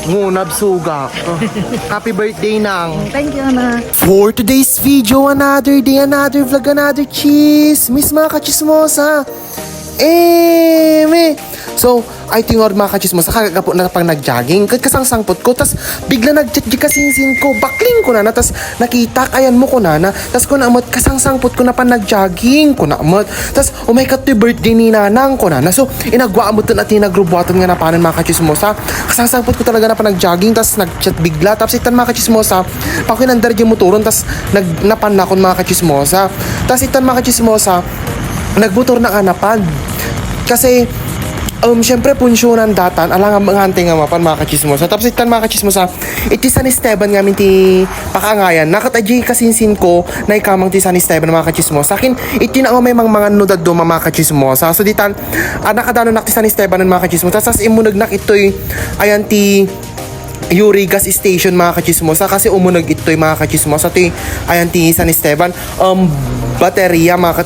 Ngunab suga. Happy birthday nang. Thank you, anak. For today's video, another day, another vlog, another cheese. Miss mga kachismosa. So, I think mga kachismosa, kagaga po na pang nag-jogging. Kasangsangpot ko, tas bigla nag-chat kasinsin ko. Bakling ko na, tas nakita, kayan mo ko na. Tas ko na amot, kasangsangpot ko na pa nag-jogging ko na amot. Tas, oh my God, to birthday ni nanang ko na. So, inagwa amot na natin nagrubwatan nga na paano mga kachismosa. Kasangsangpot ko talaga na pa nag-jogging, tas nag-chat bigla. Tapos itan mga kachismosa, pakinandar yung motoron, tas napan na akong mga kachismosa. Tas itan mga kachismosa, nagmotor na kanapan. Kasi, syempre punsyonan datan, alang ang mga hantay nga mapan mga kachismosa. Tapos itan mga kachismosa, iti San Esteban nga ti pakangayan. Nakataji kasinsin ko na ikamang ti San Esteban mga kachismosa. Akin, iti na may mga nudad do mga kachismosa. So ditan, nakadano na ti San Esteban mga kachismosa. Tapos imunagnak ito'y, ayan ti Yuri gas station mga kachismosa. Kasi umunag ito'y mga kachismosa. Ito'y, ayan ti San Esteban. Baterya mga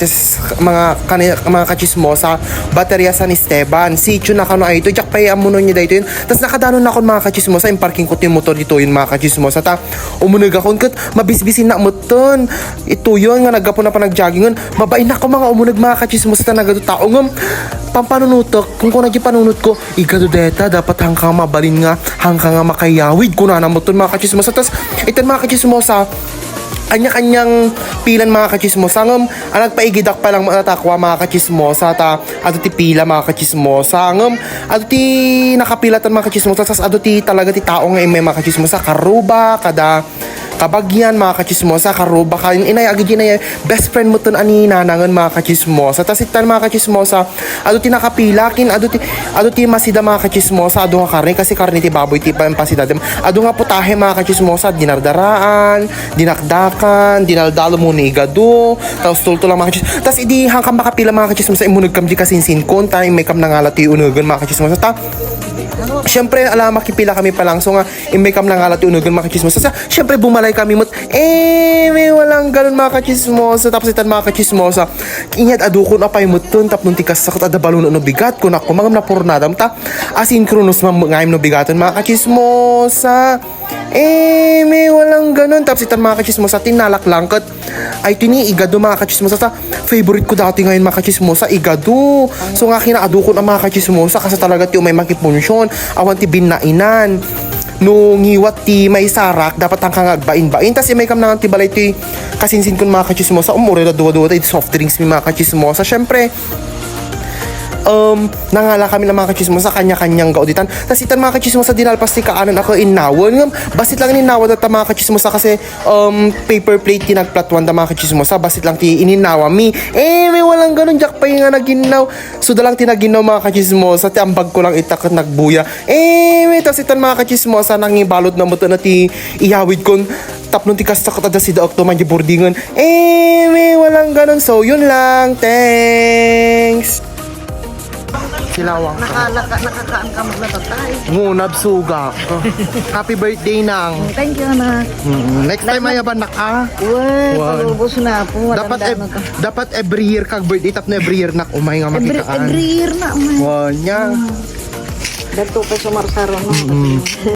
kachismosa, baterya San Esteban, sityo na kano ay ito, jak pay amuno niya dito yun. Tapos nakadanon na ako mga kachismosa, yung parking ko yung motor dito yun mga kachismosa. Ta umunag ako, kat mabisbisin na mo ton. Ito yun nga naggapo na pa nag-jogging yun. Mabain na ako mga umunag mga kachismosa ta nagado tao ng pampanunutok. Kung ko naging panunot ko, igado deta, dapat hangkang mabalin nga, hangkang nga makayawid ko na mo ton mga kachismosa. Tapos itan mga kachismosa, kanya-kanyang pilan mga kachismosa. Ang nagpaigidak pa lang natakwa mga kachismosa. Ato ti pila mga kachismosa. Ato ti nakapilatan mga kachismosa. Sas ato ti talaga ti tao nga may mga kachismosa. Karuba, kada kabagyan mga kachismosa, karuba ka inay agad yun best friend mo ton ani nanangan mga kachismosa. Tas itan mga kachismosa, ado ti nakapilakin, ado ti masida mga kachismosa, ado nga karne kasi karne ti baboy ti pasida dem. Ado nga putahe mga kachismosa, dinardaraan, dinakdakan, dinaldalo mo ni igado, tapos tulto lang mga kachismosa. Tas idi hangkang makapila mga kachismosa, imunag kam di kasinsin kon tay may kam nangalat ti unugan mga kachismosa. Siyempre, makipila kami pa lang. So nga, may kam lang alat unugan mga kachismosa. Siyempre, bumalay kami mo. May walang ganun mga kachismosa. Tapos itan mga kachismosa. Inyat adukon apay mo ton. Tap nung tikas sakot adabalo no bigat. Kung ako, mga napurnadam ta. Asynchronous ngayim no bigaton mga kachismosa. May walang ganun. Tapos itan mga kachismosa. Tinalak lang kat. Ay, tini, igado mga kachismosa. Favorite ko dati ngayon mga kachismosa. Igado. So nga, kinaadukon ang mga kachismosa. Kasi talaga ti may makipunsyon. Awan ti binainan no ngiwat ti may sarak dapat ang kangagbain-bain tas may kam nangan ti balay ti kasinsin kun mga kachismosa umure da duwa-duwa ti soft drinks mi mga kachismosa. Syempre nangala kami ng mga kachismosa kanya-kanyang gauditan. Tas itan mga kachismosa dinalpas ti kaanan ako inawon. Basit lang ininawa data mga kachismosa kasi paper plate ti nagplatuan da mga kachismosa. Basit lang ti ininawa mi. May walang ganun jak pa nga naginaw. So dalang tinaginaw mga kachismosa ti ambag ko lang itakot nagbuya. May tas itan mga kachismosa nangibalot na mo to na ti iyawid kon tap nung ti kastakot ada si daok to man boardingan. May walang ganun. So yun lang. Thanks. Silawang Nakakaan ka maglatatay. ngunab suga. Happy birthday nang. Thank you, anak. Next time ay ban naka. Uy, palubos na po. Dapat every year kag birthday tap na every year nak umay nga makitaan. Every year na. Wanya. Dato pa sa Marsaron.